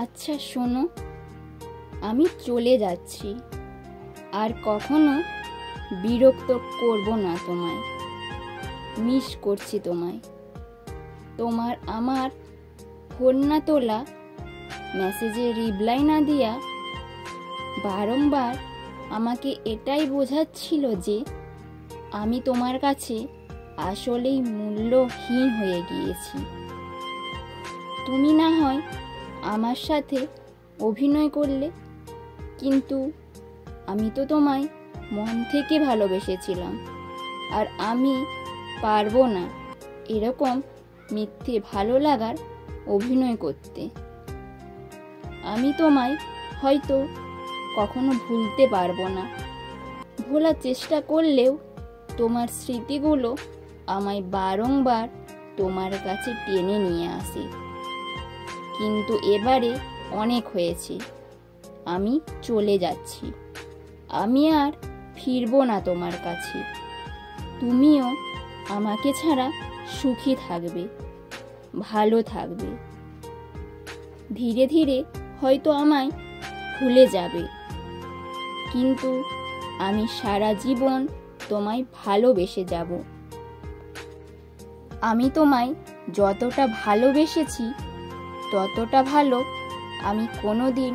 আচ্ছা শোনো, আমি চলে যাচ্ছি, আর কখনো বিরক্ত করব না তোমায়। মিস করছি তোমায়। তোমার আমার ফোন না তোলা, মেসেজে রিপ্লাই না দিয়া বারংবার আমাকে এটাই বোঝাচ্ছিল যে আমি তোমার কাছে আসলেই মূল্যহীন হয়ে গিয়েছি। তুমি না হয় আমার সাথে অভিনয় করলে, কিন্তু আমি তো তোমায় মন থেকে ভালোবেসেছিলাম, আর আমি পারবো না এরকম মিথ্যে ভালো লাগার অভিনয় করতে। আমি তোমায় হয়তো কখনো ভুলতে পারবো না, ভোলার চেষ্টা করলেও তোমার স্মৃতিগুলো আমায় বারংবার তোমার কাছে টেনে নিয়ে আসে। কিন্তু এবারে অনেক হয়েছে, আমি চলে যাচ্ছি। আমি আর ফিরবো না তোমার কাছে। তুমিও আমাকে ছাড়া সুখী থাকবে, ভালো থাকবে। ধীরে ধীরে হয়তো আমায় ভুলে যাবে, কিন্তু আমি সারা জীবন তোমায় ভালোবেসে যাব। আমি তোমায় যতটা ভালোবেসেছি ততটা ভালো আমি কোনোদিন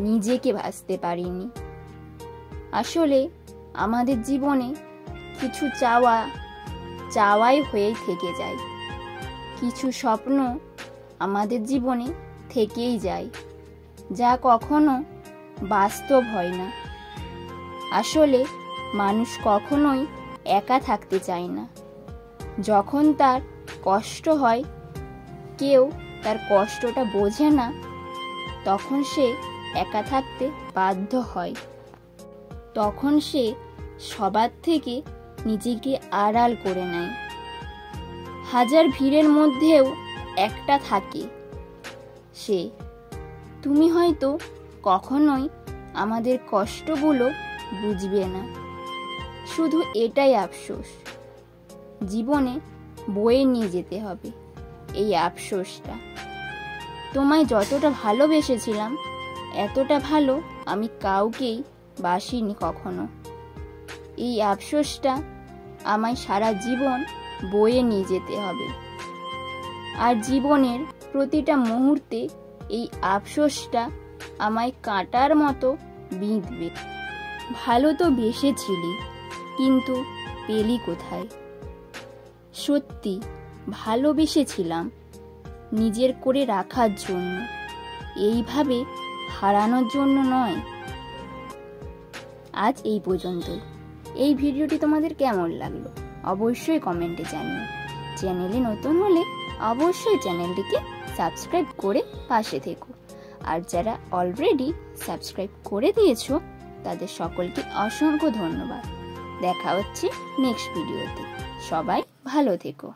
নিজেকে বাসতে পারিনি। আসলে আমাদের জীবনে কিছু চাওয়াই হয়েই থেকে যায়, কিছু স্বপ্ন আমাদের জীবনে থেকেই যায়, যা কখনো বাস্তব হয় না। আসলে মানুষ কখনোই একা থাকতে চায় না। যখন তার কষ্ট হয়, কেউ তার কষ্টটা বোঝে না, তখন সে একা থাকতে বাধ্য হয়। তখন সে সবার থেকে নিজেকে আড়াল করে নেয়। হাজার ভিড়ের মধ্যেও একটা থাকে, সে। তুমি হয়তো কখনোই আমাদের কষ্টগুলো বুঝবে না, শুধু এটাই আফসোস। জীবনে বয়ে নিয়ে যেতে হবে এই আফসোসটা। তোমায় যতটা ভালোবেসেছিলাম এতটা ভালো আমি কাউকেই বাসিনি কখনো। এই আফসোসটা আমায় সারা জীবন বয়ে নিয়ে যেতে হবে, আর জীবনের প্রতিটা মুহূর্তে এই আফসোসটা আমায় কাঁটার মতো বিঁধবে। ভালো তো বেসেছিলি, কিন্তু পেলি কোথায়? সত্যি ভালোবেসেছিলাম নিজের করে রাখার জন্য, এইভাবে হারানোর জন্য নয়। আজ এই পর্যন্তই। এই ভিডিওটি তোমাদের কেমন লাগলো অবশ্যই কমেন্টে জানিও। চ্যানেলে নতুন হলে অবশ্যই চ্যানেলটিকে সাবস্ক্রাইব করে পাশে থেকো, আর যারা অলরেডি সাবস্ক্রাইব করে দিয়েছো তাদের সকলকে অসংখ্য ধন্যবাদ। দেখা হচ্ছে নেক্সট ভিডিওতে। সবাই ভালো থেকো।